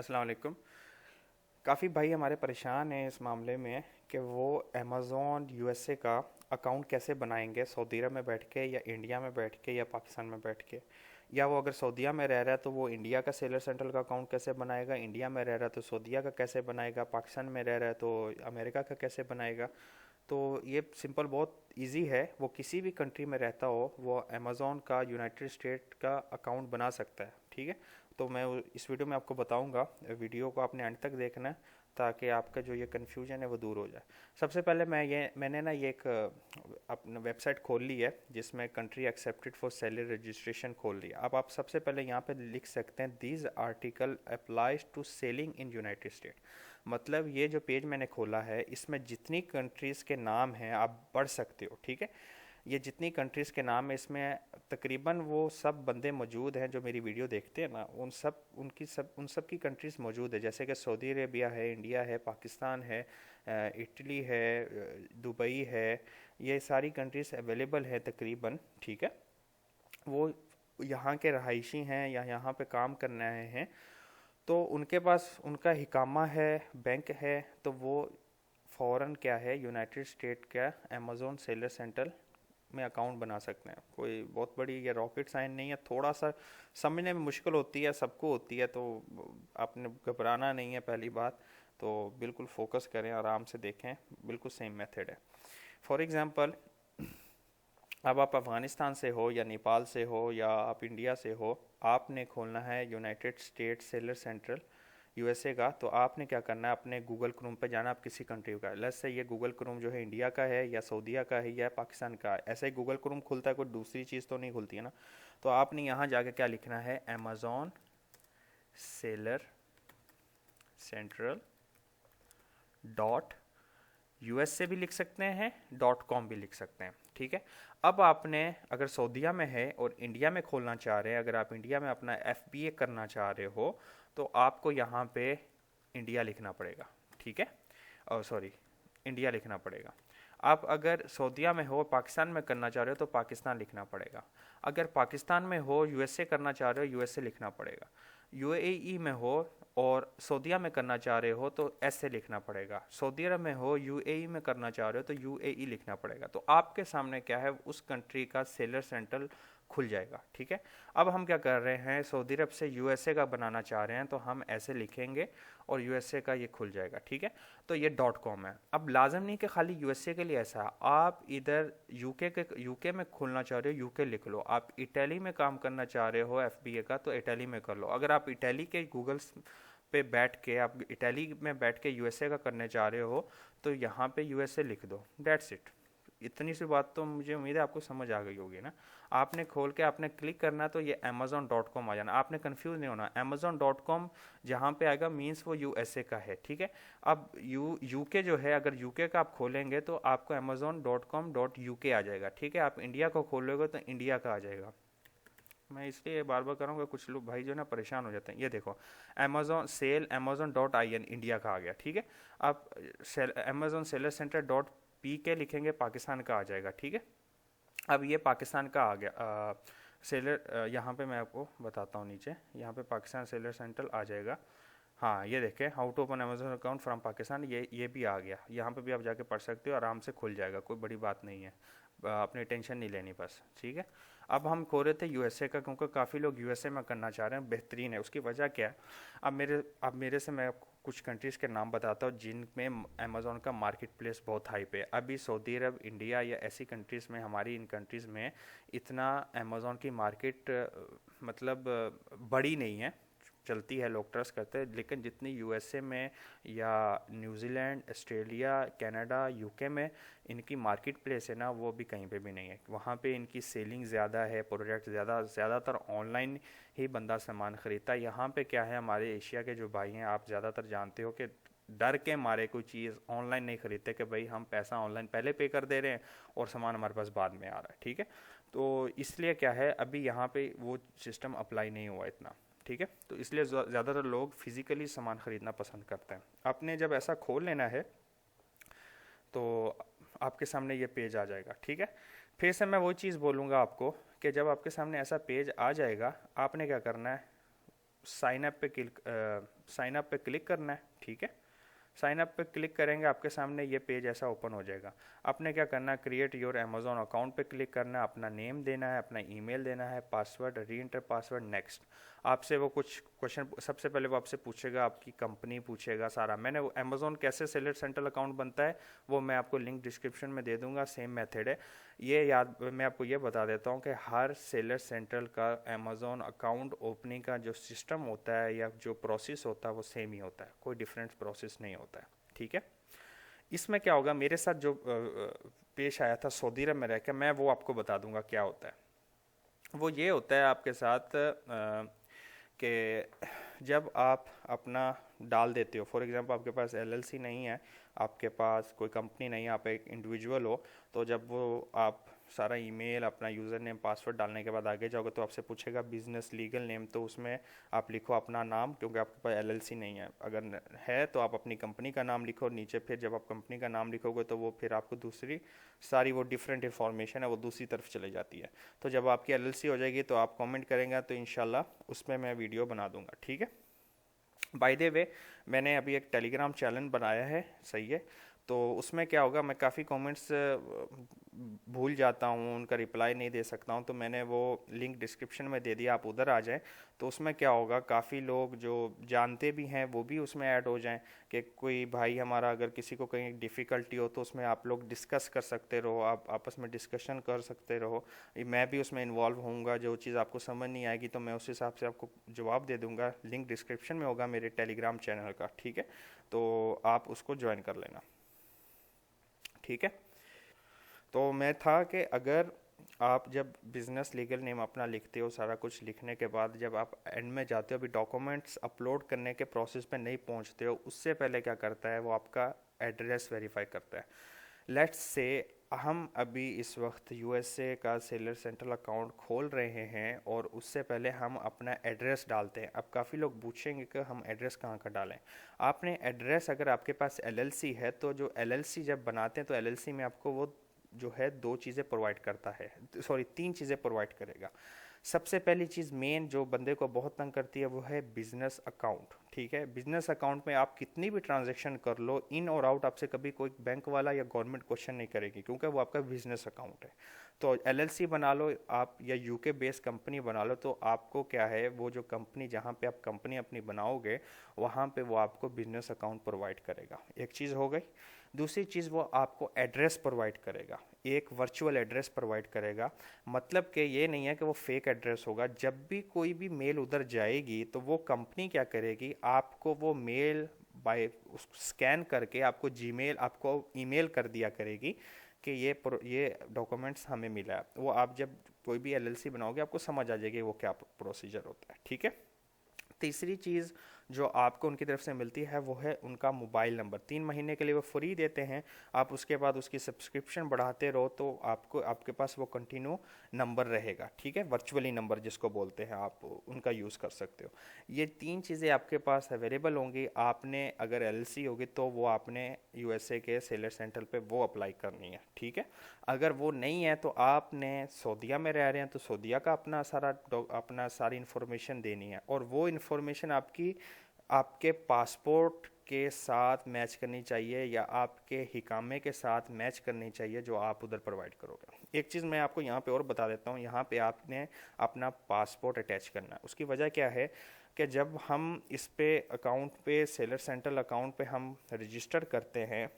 अस्सलाम वालेकुम। काफ़ी भाई हमारे परेशान हैं इस मामले में कि वो अमेज़ॉन यूएसए का अकाउंट कैसे बनाएंगे, सऊदी अरब में बैठ के या इंडिया में बैठ के या पाकिस्तान में बैठ के। या वो अगर सऊदीया में रह रहा है तो वो इंडिया का सेलर सेंट्रल का अकाउंट कैसे बनाएगा, इंडिया में रह रहा है तो सऊदीया का कैसे बनाएगा, पाकिस्तान में रह रहा है तो अमेरिका का कैसे बनाएगा। तो ये सिंपल बहुत इजी है, वो किसी भी कंट्री में रहता हो वो अमेज़ॉन का यूनाइटेड स्टेट का अकाउंट बना सकता है। ठीक है, तो मैं इस वीडियो में आपको बताऊंगा। वीडियो को आपने एंड तक देखना है ताकि आपका जो ये कन्फ्यूजन है वो दूर हो जाए। सबसे पहले मैंने ना ये एक अपना वेबसाइट खोल ली है जिसमें country accepted for seller registration खोल लिया। अब आप सबसे पहले यहाँ पे लिख सकते हैं these article applies to selling in United State. मतलब ये जो पेज मैंने खोला है इसमें जितनी कंट्रीज़ के नाम हैं आप पढ़ सकते हो। ठीक है, ये जितनी कंट्रीज़ के नाम है इसमें तकरीबन वो सब बंदे मौजूद हैं जो मेरी वीडियो देखते हैं ना, उन सब की कंट्रीज़ मौजूद है। जैसे कि सऊदी अरेबिया है, इंडिया है, पाकिस्तान है, इटली है, दुबई है। ये सारी कंट्रीज़ अवेलेबल है तकरीबन। ठीक है, वो यहाँ के रहायशी हैं या यहाँ पे काम करने आए हैं तो उनके पास उनका हिकामा है, बैंक है, तो वो फ़ौरन क्या है यूनाइटेड स्टेट का अमेज़ॉन सेलर सेंटर में अकाउंट बना सकते हैं। कोई बहुत बड़ी या रॉकेट साइंस नहीं है, थोड़ा सा समझने में मुश्किल होती है, सबको होती है, तो आपने घबराना नहीं है। पहली बात तो बिल्कुल फोकस करें, आराम से देखें, बिल्कुल सेम मेथड है। फॉर एग्ज़ाम्पल अब आप अफ़गानिस्तान से हो या नेपाल से हो या आप इंडिया से हो, आपने खोलना है United state seller central USA का। तो आपने क्या करना है, अपने गूगल क्रोम पे जाना, आप किसी कंट्री का, लेट्स से ये गूगल क्रोम जो है इंडिया का है या सऊदीया का है या पाकिस्तान का है। ऐसे ही गूगल क्रोम खुलता है, कोई दूसरी चीज़ तो नहीं खुलती है ना। तो आपने यहाँ जाके क्या लिखना है, Amazon seller central dot US से भी लिख सकते हैं, डॉट कॉम भी लिख सकते हैं। ठीक है, अब आपने अगर सऊदीया में है और इंडिया में खोलना चाह रहे हैं, अगर आप इंडिया में अपना एफबीए करना चाह रहे हो तो आपको यहाँ पे इंडिया लिखना पड़ेगा। ठीक है, और सॉरी, इंडिया लिखना पड़ेगा। आप अगर सऊदीया में हो, पाकिस्तान में करना चाह रहे हो तो पाकिस्तान लिखना पड़ेगा। अगर पाकिस्तान में हो, यूएसए करना चाह रहे हो, यूएसए लिखना पड़ेगा। यूएई में हो और सऊदीया में करना चाह रहे हो तो ऐसे लिखना पड़ेगा। सऊदी अरब में हो, यूएई में करना चाह रहे हो तो यूएई लिखना पड़ेगा। तो आपके सामने क्या है, उस कंट्री का सेलर सेंट्रल खुल जाएगा। ठीक है, अब हम क्या कर रहे हैं, सऊदी अरब से यूएसए का बनाना चाह रहे हैं तो हम ऐसे लिखेंगे और यूएसए का ये खुल जाएगा। ठीक है, तो ये डॉट कॉम है। अब लाजम नहीं कि खाली यूएसए के लिए ऐसा है, आप इधर यूके में खोलना चाह रहे हो, यूके लिख लो। आप इटली में काम करना चाह रहे हो एफबीए का तो इटली में कर लो। अगर आप इटली के गूगल पे बैठ के, आप इटली में बैठ के यूएसए का करने चाह रहे हो तो यहाँ पे यूएसए लिख दो, दैट्स इट। इतनी सी बात तो मुझे उम्मीद है आपको समझ आ गई होगी ना। आपने खोल के आपने क्लिक करना तो ये amazon.com आ जाना। आपने कंफ्यूज नहीं होना, amazon.com जहाँ पे आएगा मीन्स वो यूएसए का है। ठीक है, अब यूके जो है, अगर यूके का आप खोलेंगे तो आपको amazon.com.uk आ जाएगा। ठीक है, आप इंडिया को खोलोगे तो इंडिया का आ जाएगा। मैं इसलिए बार बार करूँगा, कुछ लोग भाई जो है ना परेशान हो जाते हैं। ये देखो, amazon.in इंडिया का आ गया। ठीक है, आप amazon seller centre dot P के लिखेंगे, पाकिस्तान का आ जाएगा। ठीक है, अब ये पाकिस्तान का आ गया सेलर। यहाँ पे मैं आपको बताता हूँ, नीचे यहाँ पे पाकिस्तान सेलर सेंट्रल आ जाएगा। हाँ, ये देखें, how to open Amazon account from Pakistan, ये भी आ गया। यहाँ पे भी आप जाके पढ़ सकते हो, आराम से खुल जाएगा, कोई बड़ी बात नहीं है। अपनी टेंशन नहीं लेनी बस। ठीक है, अब हम खो रहे थे यूएसए का, क्योंकि काफ़ी लोग यूएसए में करना चाह रहे हैं, बेहतरीन है। उसकी वजह क्या है, अब मेरे से मैं आपको कुछ कंट्रीज़ के नाम बताता हूँ जिनमें अमेज़ॉन का मार्केट प्लेस बहुत हाई पे है। अभी सऊदी अरब, इंडिया या ऐसी कंट्रीज़ में, हमारी इन कंट्रीज़ में इतना अमेज़ॉन की मार्केट मतलब बड़ी नहीं है, चलती है, लोग ट्रस्ट करते हैं। लेकिन जितनी यूएसए में या न्यूजीलैंड, ऑस्ट्रेलिया, कनाडा, यूके में इनकी मार्केट प्लेस है ना, वो भी कहीं पे भी नहीं है। वहाँ पे इनकी सेलिंग ज़्यादा है, प्रोडक्ट ज़्यादातर ऑनलाइन ही बंदा सामान ख़रीदता है। यहाँ पे क्या है, हमारे एशिया के जो भाई हैं, आप ज़्यादातर जानते हो कि डर के मारे कोई चीज़ ऑनलाइन नहीं खरीदते कि भाई हम पैसा ऑनलाइन पहले पे कर दे रहे हैं और सामान हमारे पास बाद में आ रहा है। ठीक है, तो इसलिए क्या है, अभी यहाँ पे वो सिस्टम अप्लाई नहीं हुआ इतना। ठीक है, तो इसलिए ज़्यादातर लोग फिज़िकली सामान ख़रीदना पसंद करते हैं। आपने जब ऐसा खोल लेना है तो आपके सामने ये पेज आ जाएगा। ठीक है, फिर से मैं वो चीज़ बोलूँगा आपको कि जब आपके सामने ऐसा पेज आ जाएगा, आपने क्या करना है, साइन अप पे क्लिक करना है, ठीक है। साइन अप पे क्लिक करेंगे, आपके सामने ये पेज ऐसा ओपन हो जाएगा। आपने क्या करना है, क्रिएट योर अमेजोन अकाउंट पे क्लिक करना है, अपना नेम देना है, अपना ईमेल देना है, पासवर्ड, री एंटर पासवर्ड, नेक्स्ट। आपसे वो कुछ क्वेश्चन, सबसे पहले वो आपसे पूछेगा, आपकी कंपनी पूछेगा सारा। मैंने अमेजोन कैसे सेलर सेंट्रल अकाउंट बनता है वो मैं आपको लिंक डिस्क्रिप्शन में दे दूंगा, सेम मेथड है। ये याद, मैं आपको ये बता देता हूँ कि हर सेलर सेंट्रल का अमेजोन अकाउंट ओपनिंग का जो सिस्टम होता है या जो प्रोसेस होता है वो सेम ही होता है, कोई डिफरेंट प्रोसेस नहीं होता है, ठीक है। इसमें क्या होगा, मेरे साथ जो पेश आया था सऊदी अरब में रह के, मैं वो आपको बता दूंगा क्या होता है। वो ये होता है आपके साथ कि जब आप अपना डाल देते हो, फॉर एग्जांपल आपके पास एलएलसी नहीं है, आपके पास कोई कंपनी नहीं है, आप एक इंडिविजुअल हो, तो जब वो आप सारा ईमेल, अपना यूज़र नेम, पासवर्ड डालने के बाद आगे जाओगे तो आपसे पूछेगा बिजनेस लीगल नेम, तो उसमें आप लिखो अपना नाम, क्योंकि आपके पास एलएलसी नहीं है। अगर है तो आप अपनी कंपनी का नाम लिखो नीचे, फिर जब आप कंपनी का नाम लिखोगे तो वो फिर आपको दूसरी सारी वो डिफरेंट इन्फॉर्मेशन है वो दूसरी तरफ चली जाती है। तो जब आपकी एलएलसी हो जाएगी तो आप कमेंट करेंगे तो इंशाल्लाह उसमें मैं वीडियो बना दूंगा, ठीक है। बाय द वे, मैंने अभी एक टेलीग्राम चैनल बनाया है, सही है। तो उसमें क्या होगा, मैं काफ़ी कमेंट्स भूल जाता हूँ, उनका रिप्लाई नहीं दे सकता हूँ, तो मैंने वो लिंक डिस्क्रिप्शन में दे दिया, आप उधर आ जाएं। तो उसमें क्या होगा, काफ़ी लोग जो जानते भी हैं वो भी उसमें ऐड हो जाएं, कि कोई भाई हमारा अगर किसी को कहीं डिफ़िकल्टी हो तो उसमें आप लोग डिस्कस कर सकते रहो, आप आपस में डिस्कशन कर सकते रहो। मैं भी उसमें इन्वॉल्व होऊंगा, जो चीज़ आपको समझ नहीं आएगी तो मैं उस हिसाब से आपको जवाब दे दूंगा। लिंक डिस्क्रिप्शन में होगा मेरे टेलीग्राम चैनल का, ठीक है। तो आप उसको ज्वाइन कर लेना, ठीक है। तो मैं था कि अगर आप जब बिज़नेस लीगल नेम अपना लिखते हो, सारा कुछ लिखने के बाद जब आप एंड में जाते हो, अभी डॉक्यूमेंट्स अपलोड करने के प्रोसेस पे नहीं पहुंचते हो, उससे पहले क्या करता है वो आपका एड्रेस वेरीफाई करता है। लेट्स से हम अभी इस वक्त यूएसए का सेलर सेंट्रल अकाउंट खोल रहे हैं और उससे पहले हम अपना एड्रेस डालते हैं। अब काफ़ी लोग पूछेंगे कि हम एड्रेस कहाँ का डालें। आपने एड्रेस, अगर आपके पास एलएलसी है तो जो एलएलसी जब बनाते हैं तो एलएलसी में आपको वो जो है दो चीज़ें प्रोवाइड करता है, सॉरी तीन चीज़ें प्रोवाइड करेगा। सबसे पहली चीज़ मेन जो बंदे को बहुत तंग करती है वो है बिजनेस अकाउंट, ठीक है। बिजनेस अकाउंट में आप कितनी भी ट्रांजैक्शन कर लो, इन और आउट आपसे कभी कोई बैंक वाला या गवर्नमेंट क्वेश्चन नहीं करेगी, क्योंकि वो आपका बिजनेस अकाउंट है। तो एलएलसी बना लो आप या यूके बेस्ड कंपनी बना लो, तो आपको क्या है, वो जो कंपनी जहाँ पे आप कंपनी अपनी बनाओगे वहाँ पे वो आपको बिजनेस अकाउंट प्रोवाइड करेगा, एक चीज़ हो गई। दूसरी चीज़ वो आपको एड्रेस प्रोवाइड करेगा, एक वर्चुअल एड्रेस प्रोवाइड करेगा। मतलब कि ये नहीं है कि वो फेक एड्रेस होगा। जब भी कोई भी मेल उधर जाएगी तो वो कंपनी क्या करेगी, आपको वो मेल बाय स्कैन करके आपको जीमेल, आपको ईमेल कर दिया करेगी कि ये डॉक्यूमेंट्स हमें मिला है। वो आप जब कोई भी एलएलसी बनाओगे आपको समझ आ जाएगी वो क्या प्रोसीजर होता है, ठीक है। तीसरी चीज़ जो आपको उनकी तरफ से मिलती है वो है उनका मोबाइल नंबर। 3 महीने के लिए वो फ्री देते हैं, आप उसके बाद उसकी सब्सक्रिप्शन बढ़ाते रहो तो आपको आपके पास वो कंटिन्यू नंबर रहेगा, ठीक है। वर्चुअली नंबर जिसको बोलते हैं, आप उनका यूज़ कर सकते हो। ये तीन चीज़ें आपके पास अवेलेबल होंगी। आपने अगर एलएलसी होगी तो वो आपने यूएसए के सेलर सेंटर पे वो अप्लाई करनी है, ठीक है। अगर वो नहीं है तो आपने सऊदीया में रह रहे हैं तो सऊदीया का अपना सारी इन्फॉर्मेशन देनी है, और वो इन्फॉर्मेशन आपकी आपके पासपोर्ट के साथ मैच करनी चाहिए या आपके हिकामे के साथ मैच करनी चाहिए जो आप उधर प्रोवाइड करोगे। एक चीज़ मैं आपको यहाँ पे और बता देता हूँ, यहाँ पे आपने अपना पासपोर्ट अटैच करना है। उसकी वजह क्या है कि जब हम इस पे अकाउंट पे सेलर सेंट्रल अकाउंट पे हम रजिस्टर करते हैं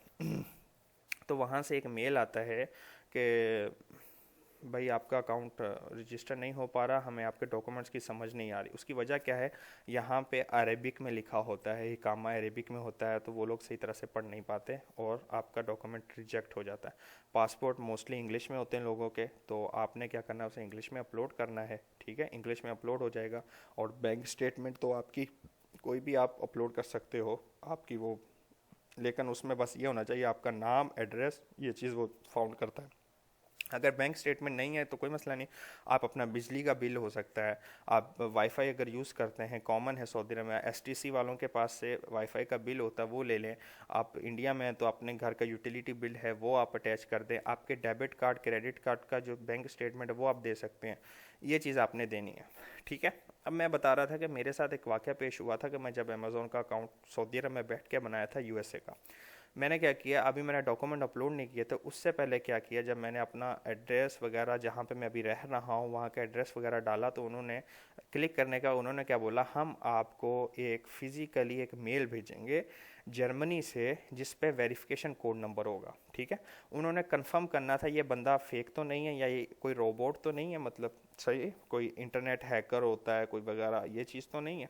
तो वहाँ से एक मेल आता है कि भाई आपका अकाउंट रजिस्टर नहीं हो पा रहा, हमें आपके डॉक्यूमेंट्स की समझ नहीं आ रही। उसकी वजह क्या है, यहाँ पे अरेबिक में लिखा होता है, हिकामा अरेबिक में होता है, तो वो लोग सही तरह से पढ़ नहीं पाते और आपका डॉक्यूमेंट रिजेक्ट हो जाता है। पासपोर्ट मोस्टली इंग्लिश में होते हैं लोगों के, तो आपने क्या करना है, उसे इंग्लिश में अपलोड करना है, ठीक है। इंग्लिश में अपलोड हो जाएगा। और बैंक स्टेटमेंट तो आपकी कोई भी आप अपलोड कर सकते हो आपकी वो, लेकिन उसमें बस ये होना चाहिए आपका नाम, एड्रेस, ये चीज़ वो फाउंड करता है। अगर बैंक स्टेटमेंट नहीं है तो कोई मसला नहीं, आप अपना बिजली का बिल हो सकता है, आप वाईफाई अगर यूज़ करते हैं, कॉमन है सऊदी अरब में, एसटीसी वालों के पास से वाईफाई का बिल होता है वो ले लें। आप इंडिया में हैं तो अपने घर का यूटिलिटी बिल है वो आप अटैच कर दें। आपके डेबिट कार्ड, क्रेडिट कार्ड का जो बैंक स्टेटमेंट है वो आप दे सकते हैं। ये चीज़ आपने देनी है, ठीक है। अब मैं बता रहा था कि मेरे साथ एक वाक़या पेश हुआ था कि मैं जब अमेज़ोन का अकाउंट सऊदी अरब में बैठ के बनाया था यूएसए का, मैंने क्या किया, अभी मैंने डॉक्यूमेंट अपलोड नहीं किए थे, उससे पहले क्या किया, जब मैंने अपना एड्रेस वगैरह जहाँ पे मैं अभी रह रहा हूँ वहाँ का एड्रेस वगैरह डाला, तो उन्होंने क्लिक करने का उन्होंने क्या बोला, हम आपको एक फ़िज़िकली एक मेल भेजेंगे जर्मनी से जिस पे वेरिफिकेशन कोड नंबर होगा। ठीक है, उन्होंने कंफर्म करना था ये बंदा फेक तो नहीं है या ये कोई रोबोट तो नहीं है, मतलब सही कोई इंटरनेट हैकर होता है कोई वगैरह, ये चीज़ तो नहीं है।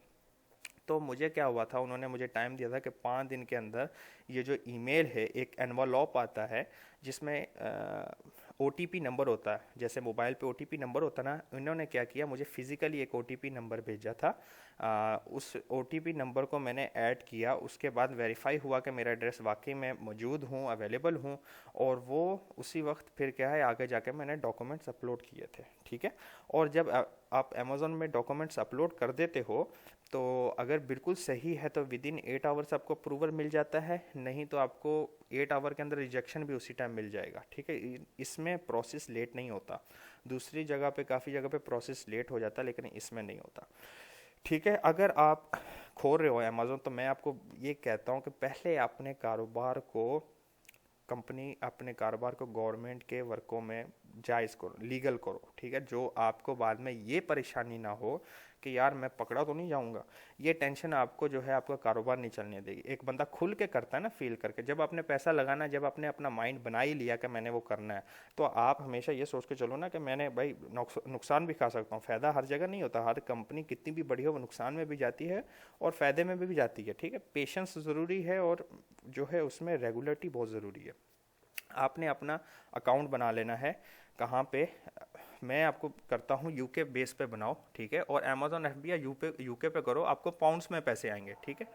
तो मुझे क्या हुआ था, उन्होंने मुझे टाइम दिया था कि 5 दिन के अंदर ये जो ईमेल है, एक एनवलप आता है जिसमें ओटीपी नंबर होता है, जैसे मोबाइल पे ओटीपी नंबर होता ना, इन्होंने क्या किया, मुझे फिजिकली एक ओटीपी नंबर भेजा था। उस ओटीपी नंबर को मैंने ऐड किया, उसके बाद वेरीफाई हुआ कि मेरा एड्रेस वाकई में मौजूद हूँ, अवेलेबल हूँ, और वो उसी वक्त फिर क्या है आगे जाके मैंने डॉक्यूमेंट्स अपलोड किए थे। ठीक है, और जब आप अमेज़ोन में डॉक्यूमेंट्स अपलोड कर देते हो तो अगर बिल्कुल सही है तो विद इन 8 आवर्स आपको अप्रूवल मिल जाता है, नहीं तो आपको 8 आवर के अंदर रिजेक्शन भी उसी टाइम मिल जाएगा। ठीक है, इसमें प्रोसेस लेट नहीं होता, दूसरी जगह पे काफ़ी जगह पे प्रोसेस लेट हो जाता है लेकिन इसमें नहीं होता। ठीक है, अगर आप खोल रहे हो अमेज़ोन तो मैं आपको ये कहता हूँ कि पहले अपने कारोबार को अपने कारोबार को गवर्नमेंट के वर्कों में जायज़ करो, लीगल करो। ठीक है, जो आपको बाद में ये परेशानी ना हो कि यार मैं पकड़ा तो नहीं जाऊंगा, ये टेंशन आपको जो है आपका कारोबार नहीं चलने देगी। एक बंदा खुल के करता है ना, फील करके, जब आपने पैसा लगाना, जब आपने अपना माइंड बना ही लिया कि मैंने वो करना है, तो आप हमेशा ये सोच के चलो ना कि मैंने भाई नुकसान भी खा सकता हूँ, फ़ायदा हर जगह नहीं होता, हर कंपनी कितनी भी बड़ी हो वो नुकसान में भी जाती है और फ़ायदे में भी जाती है। ठीक है, पेशेंस ज़रूरी है और जो है उसमें रेगुलरिटी बहुत ज़रूरी है। आपने अपना अकाउंट बना लेना है, कहाँ पे, मैं आपको करता हूँ यूके बेस पे बनाओ। ठीक है, और अमेजोन एफबीआई यूके पे करो, आपको पाउंड्स में पैसे आएंगे। ठीक है,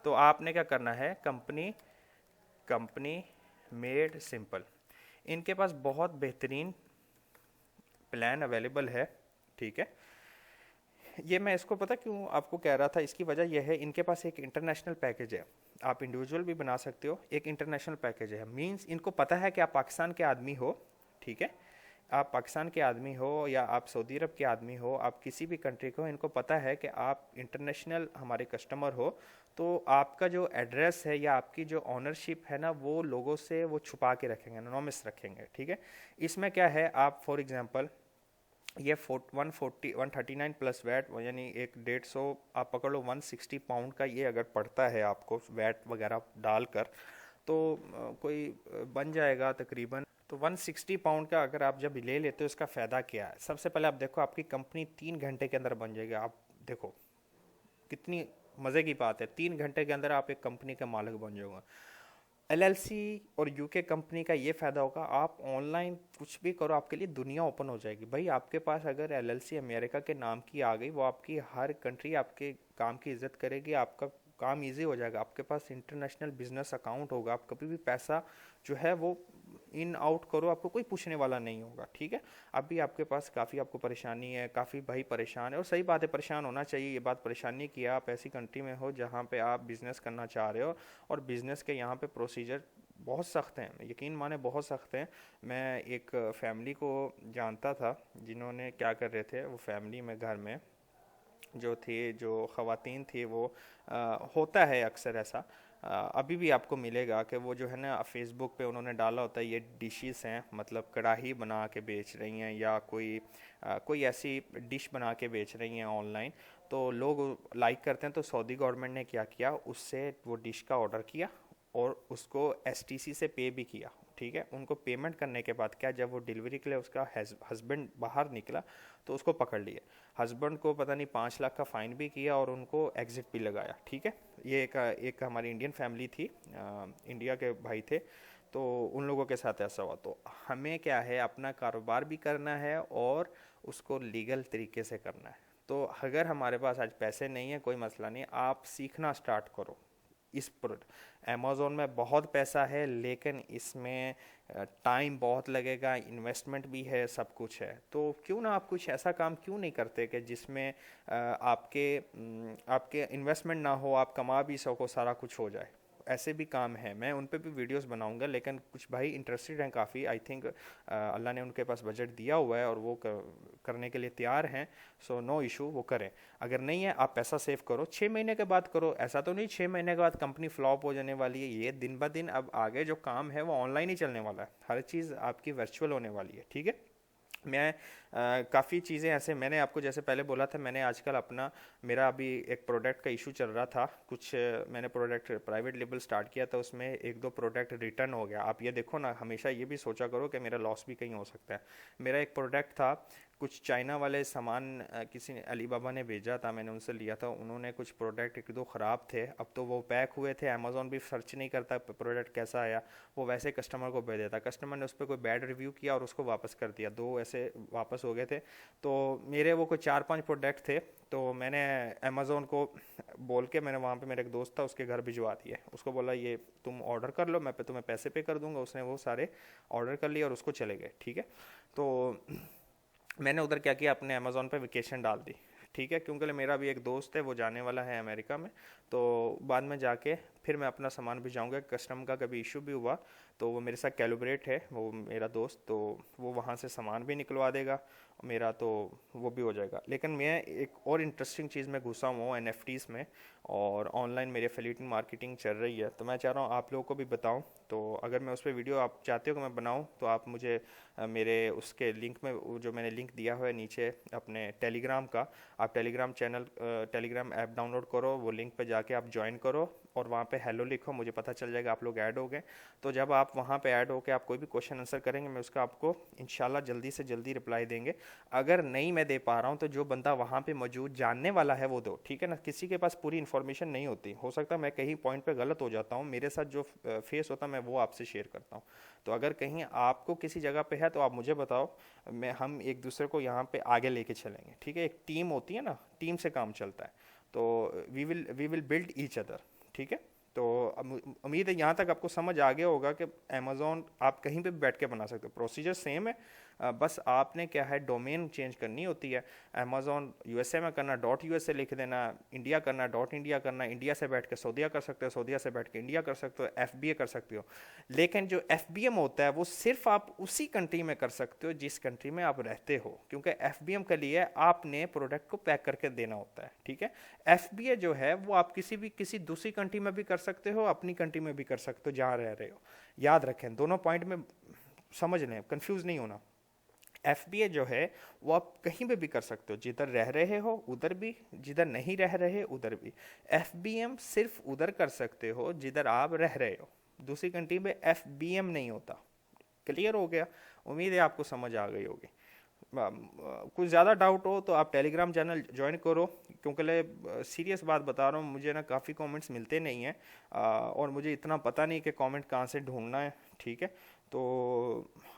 तो आपने क्या करना है, कंपनी कंपनी मेड सिंपल, इनके पास बहुत बेहतरीन प्लान अवेलेबल है। ठीक है, ये मैं इसको पता क्यों आपको कह रहा था, इसकी वजह यह है, इनके पास एक इंटरनेशनल पैकेज है, आप इंडिविजुअल भी बना सकते हो, एक इंटरनेशनल पैकेज है, मींस इनको पता है कि आप पाकिस्तान के आदमी हो। ठीक है, आप पाकिस्तान के आदमी हो या आप सऊदी अरब के आदमी हो, आप किसी भी कंट्री के हो, इनको पता है कि आप इंटरनेशनल हमारे कस्टमर हो, तो आपका जो एड्रेस है या आपकी जो ऑनरशिप है ना, वो लोगों से वो छुपा के रखेंगे, एनोनिमस रखेंगे। ठीक है, इसमें क्या है, आप फॉर एग्जांपल ये 139 प्लस वैट, यानी एक 150, आप पकड़ लो 160 पाउंड का ये अगर पड़ता है आपको वैट वगैरह डालकर, तो कोई बन जाएगा तकरीबन। तो 160 पाउंड का अगर आप जब ले लेते हो, इसका फ़ायदा क्या है, सबसे पहले आप देखो आपकी कंपनी 3 घंटे के अंदर बन जाएगी। आप देखो कितनी मज़े की बात है, 3 घंटे के अंदर आप एक कंपनी का मालिक बन जाओगे। एलएलसी और यूके कंपनी का ये फ़ायदा होगा, आप ऑनलाइन कुछ भी करो आपके लिए दुनिया ओपन हो जाएगी। भाई आपके पास अगर एलएलसी अमेरिका के नाम की आ गई, वो आपकी हर कंट्री आपके काम की इज्जत करेगी, आपका काम इजी हो जाएगा, आपके पास इंटरनेशनल बिजनेस अकाउंट होगा, आप कभी भी पैसा जो है वो इन आउट करो, आपको कोई पूछने वाला नहीं होगा। ठीक है, अभी आपके पास काफ़ी आपको परेशानी है, काफ़ी भाई परेशान है, और सही बात है, परेशान होना चाहिए, ये बात परेशानी की, आप ऐसी कंट्री में हो जहाँ पे आप बिज़नेस करना चाह रहे हो और बिज़नेस के यहाँ पे प्रोसीजर बहुत सख्त हैं, यकीन माने बहुत सख्त हैं। मैं एक फैमिली को जानता था जिन्होंने क्या कर रहे थे, वो फैमिली में घर में जो थी, जो ख़वातीन थी, वो होता है अक्सर ऐसा, अभी भी आपको मिलेगा कि वो जो है ना फेसबुक पे उन्होंने डाला होता है ये डिशेस हैं, मतलब कढ़ाई बना के बेच रही हैं या कोई ऐसी डिश बना के बेच रही हैं ऑनलाइन, तो लोग लाइक करते हैं। तो सऊदी गवर्नमेंट ने क्या किया, उससे वो डिश का ऑर्डर किया और उसको एसटीसी से पे भी किया। ठीक है, उनको पेमेंट करने के बाद क्या, जब वो डिलीवरी के लिए उसका हस्बैंड बाहर निकला तो उसको पकड़ लिया, हस्बैंड को पता नहीं 5 लाख का फ़ाइन भी किया और उनको एग्ज़िट भी लगाया। ठीक है, ये एक हमारी इंडियन फैमिली थी, इंडिया के भाई थे, तो उन लोगों के साथ ऐसा हुआ। तो हमें क्या है, अपना कारोबार भी करना है और उसको लीगल तरीके से करना है। तो अगर हमारे पास आज पैसे नहीं है, कोई मसला नहीं, आप सीखना स्टार्ट करो। इस पर अमेज़ोन में बहुत पैसा है लेकिन इसमें टाइम बहुत लगेगा, इन्वेस्टमेंट भी है, सब कुछ है, तो क्यों ना आप कुछ ऐसा काम क्यों नहीं करते कि जिसमें आपके इन्वेस्टमेंट ना हो, आप कमा भी सको, सारा कुछ हो जाए। ऐसे भी काम हैं, मैं उन पे भी वीडियोस बनाऊंगा, लेकिन कुछ भाई इंटरेस्टेड हैं काफ़ी, आई थिंक अल्लाह ने उनके पास बजट दिया हुआ है और वो करने के लिए तैयार हैं। सो नो इशू, वो करें। अगर नहीं है, आप पैसा सेव करो, 6 महीने के बाद करो। ऐसा तो नहीं 6 महीने के बाद कंपनी फ्लॉप हो जाने वाली है। ये दिन ब दिन अब आगे जो काम है वो ऑनलाइन ही चलने वाला है, हर चीज़ आपकी वर्चुअल होने वाली है, ठीक है। मैं काफ़ी चीज़ें ऐसे, मैंने आपको जैसे पहले बोला था, मैंने आजकल अपना, मेरा अभी एक प्रोडक्ट का इशू चल रहा था कुछ, मैंने प्रोडक्ट प्राइवेट लेबल स्टार्ट किया था, उसमें एक दो प्रोडक्ट रिटर्न हो गया। आप ये देखो ना, हमेशा ये भी सोचा करो कि मेरा लॉस भी कहीं हो सकता है। मेरा एक प्रोडक्ट था, कुछ चाइना वाले सामान किसी ने, अली बाबा ने भेजा था, मैंने उनसे लिया था, उन्होंने कुछ प्रोडक्ट एक दो ख़राब थे, अब तो वो पैक हुए थे, अमेज़ॉन भी सर्च नहीं करता प्रोडक्ट कैसा आया, वो वैसे कस्टमर को भेज देता, कस्टमर ने उस पर कोई बैड रिव्यू किया और उसको वापस कर दिया, दो ऐसे वापस हो गए थे। तो मेरे वो कोई 4-5 प्रोडक्ट थे, तो मैंने अमेज़ॉन को बोल के, मैंने वहाँ पे, मेरा एक दोस्त था, उसके घर भिजवा दिए, उसको बोला ये तुम ऑर्डर कर लो, मैं पे तुम्हें पैसे पे कर दूंगा। उसने वो सारे ऑर्डर कर लिए और उसको चले गए, ठीक है। तो मैंने उधर क्या किया, अपने अमेज़ोन पे वेकेशन डाल दी, ठीक है, क्योंकि मेरा भी एक दोस्त है, वो जाने वाला है अमेरिका में, तो बाद में जाके फिर मैं अपना सामान भिजाऊंगा। कस्टम का कभी इशू भी हुआ तो वो मेरे साथ कैलिब्रेट है, वो मेरा दोस्त, तो वो वहाँ से सामान भी निकलवा देगा मेरा, तो वो भी हो जाएगा। लेकिन मैं एक और इंटरेस्टिंग चीज़ में घुसा हुआ हूँ NFTs में, और ऑनलाइन मेरी एफिलिएटिंग मार्केटिंग चल रही है, तो मैं चाह रहा हूँ आप लोगों को भी बताऊँ। तो अगर मैं उस पर वीडियो आप चाहते हो कि मैं बनाऊँ, तो आप मुझे मेरे उसके लिंक में, जो मैंने लिंक दिया हुआ है नीचे अपने टेलीग्राम का, आप Telegram channel, Telegram app download करो, वो लिंक पे जाके आप ज्वाइन करो और वहाँ पे हेलो लिखो, मुझे पता चल जाएगा आप लोग ऐड हो गए। तो जब आप वहाँ पे ऐड हो के आप कोई भी क्वेश्चन आंसर करेंगे, मैं उसका आपको इंशाल्लाह जल्दी से जल्दी रिप्लाई देंगे। अगर नहीं मैं दे पा रहा हूँ, तो जो बंदा वहाँ पे मौजूद जानने वाला है वो दो, ठीक है ना। किसी के पास पूरी इन्फॉर्मेशन नहीं होती, हो सकता है मैं कहीं पॉइंट पे गलत हो जाता हूँ, मेरे साथ जो फेस होता है मैं वो आपसे शेयर करता हूँ। तो अगर कहीं आपको किसी जगह पे है तो आप मुझे बताओ, मैं, हम एक दूसरे को यहाँ पे आगे लेके चलेंगे, ठीक है। एक टीम होती है ना, टीम से काम चलता है, तो we will build each other, ठीक है। तो उम्मीद है यहाँ तक आपको समझ आ गया होगा कि अमेज़ॉन आप कहीं पे भी बैठ के बना सकते हो, प्रोसीजर सेम है। बस आपने क्या है, डोमेन चेंज करनी होती है। अमेज़ॉन USA में करना .USA लिख देना, इंडिया करना .इंडिया करना, इंडिया से बैठ के सऊदीया कर सकते हो, सऊदीया से बैठ के इंडिया कर सकते हो, FBA कर सकते हो। लेकिन जो FBM होता है वो सिर्फ आप उसी कंट्री में कर सकते हो जिस कंट्री में आप रहते हो, क्योंकि FBM के लिए आपने प्रोडक्ट को पैक करके देना होता है, ठीक है। FBA जो है वो आप किसी दूसरी कंट्री में भी कर सकते हो, अपनी कंट्री में भी कर सकते हो जहाँ रह रहे हो। याद रखें, दोनों पॉइंट में समझ लें, कंफ्यूज नहीं होना। FBA जो है वो आप कहीं पे भी कर सकते हो, जिधर रह रहे हो उधर भी, जिधर नहीं रह रहे उधर भी। FBM सिर्फ उधर कर सकते हो जिधर आप रह रहे हो, दूसरी कंट्री में FBM नहीं होता। क्लियर हो गया? उम्मीद है आपको समझ आ गई होगी। कुछ ज़्यादा डाउट हो तो आप टेलीग्राम चैनल ज्वाइन करो, क्योंकि सीरियस बात बता रहा हूँ, मुझे ना काफ़ी कमेंट्स मिलते नहीं हैं, और मुझे इतना पता नहीं कि कमेंट कहाँ से ढूंढना है, ठीक है। तो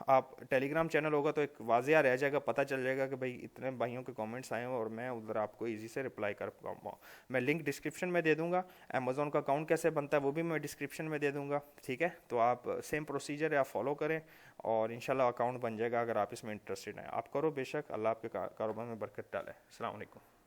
आप टेलीग्राम चैनल होगा तो एक वाजिया रह जाएगा, पता चल जाएगा कि भाई इतने भाइयों के कमेंट्स आए हैं, और मैं उधर आपको इजी से रिप्लाई कर पाऊँगा। मैं लिंक डिस्क्रिप्शन में दे दूंगा, अमेज़ॉन का अकाउंट कैसे बनता है वो भी मैं डिस्क्रिप्शन में दे दूंगा, ठीक है। तो आप सेम प्रोसीजर है, आप फॉलो करें और इंशाल्लाह अकाउंट बन जाएगा। अगर आप इसमें इंटरेस्टेड हैं आप करो बेशक, अल्लाह आपके कारोबार में बरकत डाले। अस्सलाम वालेकुम।